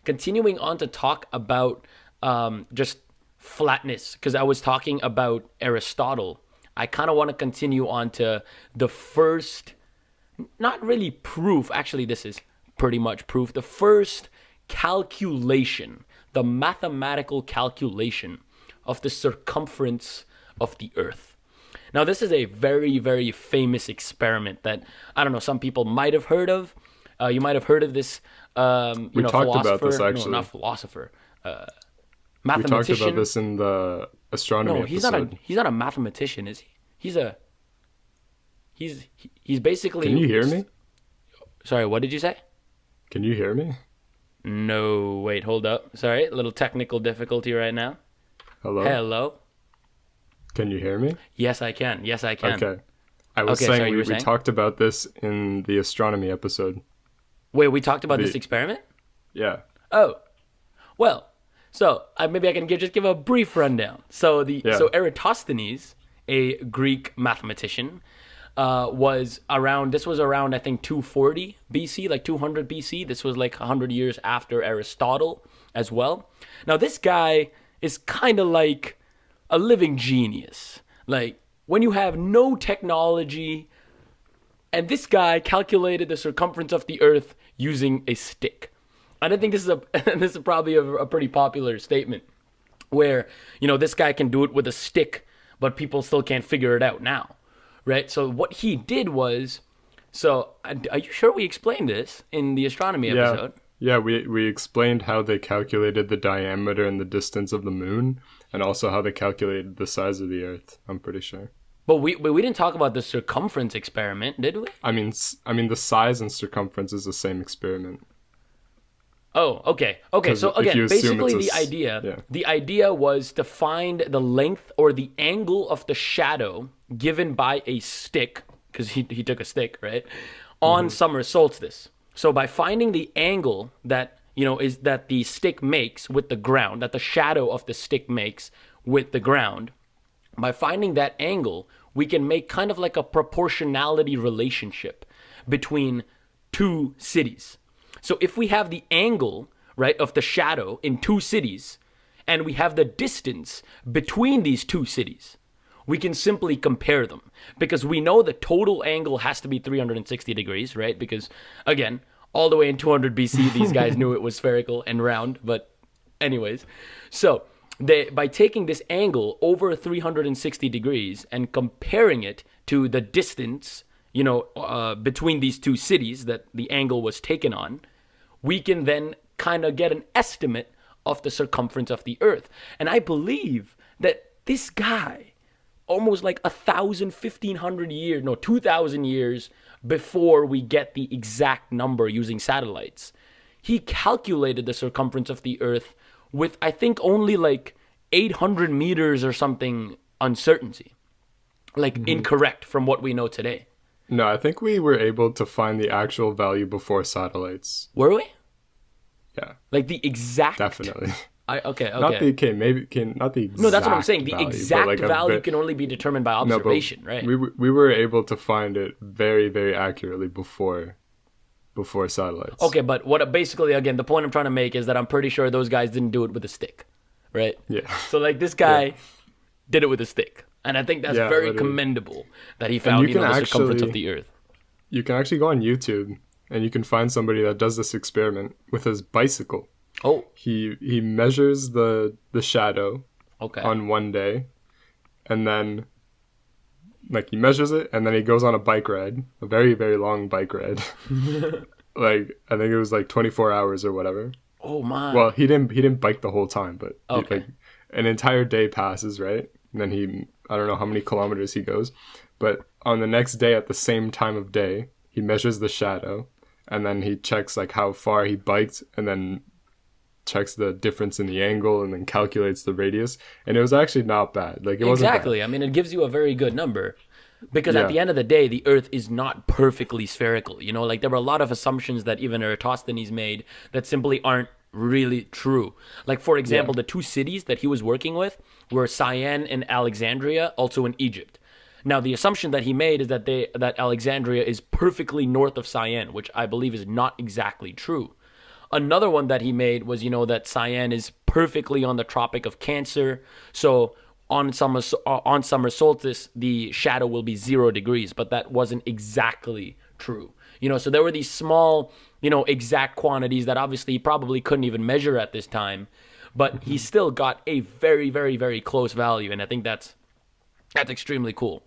continuing on to talk about just flatness, because I was talking about Aristotle. I kind of want to continue on to the first, not really proof, actually, this is pretty much proof, the first calculation, the mathematical calculation of the circumference of the Earth. Now, this is a very, very famous experiment that, I don't know, some people might have heard of. You might have heard of this, We talked about this no, not actually. philosopher, We talked mathematician. about this in the astronomy No, episode. he's not a mathematician, is he? He's basically. Can you hear me? Sorry, what did you say? Can you hear me? No, wait, hold up. Sorry, a little technical difficulty right now. Hello? Hello. Can you hear me? Yes, I can. Yes, I can. Okay. I was Okay, saying sorry, you we, were we saying? talked about this in the astronomy episode. Wait, we talked about this The- experiment? Yeah. Oh, well, so maybe I can just give a brief rundown. So Yeah. so Eratosthenes, a Greek mathematician, was around. This was around, I think, 240 BC, like 200 BC. This was like 100 years after Aristotle as well. Now this guy is kind of like a living genius. Like when you have no technology, and this guy calculated the circumference of the Earth using a stick. And I think this is this is probably a pretty popular statement, where this guy can do it with a stick, but people still can't figure it out now, right? So what he did was, are you sure we explained this in the astronomy Yeah. episode? Yeah, we explained how they calculated the diameter and the distance of the moon, and also how they calculated the size of the Earth, I'm pretty sure. But we didn't talk about the circumference experiment, did we? I mean, the size and circumference is the same experiment. Oh, okay. Okay, 'Cause so if again, you assume basically it's the idea yeah. the idea was to find the length or the angle of the shadow given by a stick, because he took a stick, right? On summer solstice. So by finding the angle that, is that the stick makes with the ground, that the shadow of the stick makes with the ground, by finding that angle, we can make kind of like a proportionality relationship between two cities. So if we have the angle, right, of the shadow in two cities, and we have the distance between these two cities, we can simply compare them, because we know the total angle has to be 360 degrees, right? Because again, all the way in 200 BC, these guys knew it was spherical and round, but anyways. So by taking this angle over 360 degrees and comparing it to the distance, between these two cities that the angle was taken on, we can then kind of get an estimate of the circumference of the Earth. And I believe that this guy, almost like 1,500 years, no, 2,000 years before we get the exact number using satellites, he calculated the circumference of the Earth with, I think, only like 800 meters or something uncertainty. Like incorrect from what we know today. No, I think we were able to find the actual value before satellites. Were we? Yeah, Like the exact... definitely. Okay. Not the not the exact No, that's what I'm saying. The value, but exact like a value ve- can only be determined by No, but observation, right? we were able to find it very, very accurately before satellites. Okay, but what basically, again, the point I'm trying to make is that I'm pretty sure those guys didn't do it with a stick, right? Yeah. So like this guy did it with a stick, and I think that's Yeah, very but commendable that he found you can the circumference of actually- the Earth. You can actually go on YouTube and you can find somebody that does this experiment with his bicycle. Oh, He measures the shadow okay. on one day, and then like he measures it, and then he goes on a bike ride, a very, very long bike ride. Like I think it was like 24 hours or whatever. Oh my. Well, he didn't bike the whole time, but Okay. like an entire day passes, right? And then I don't know how many kilometers he goes, but on the next day at the same time of day, he measures the shadow, and then he checks like how far he biked, and then checks the difference in the angle, and then calculates the radius. And it was actually not bad. Like it wasn't bad. Exactly. I mean, it gives you a very good number, because at Yeah. the end of the day, the Earth is not perfectly spherical. Like there were a lot of assumptions that even Eratosthenes made that simply aren't really true. Like for example, the two cities that he was working with were Cyan and Alexandria, also in Egypt. Now, the assumption that he made is that Alexandria is perfectly north of Cyan, which I believe is not exactly true. Another one that he made was, that Cyan is perfectly on the Tropic of Cancer. So on summer solstice, the shadow will be 0 degrees, but that wasn't exactly true. So there were these small, exact quantities that obviously he probably couldn't even measure at this time, but he still got a very, very, very close value, and I think that's extremely cool.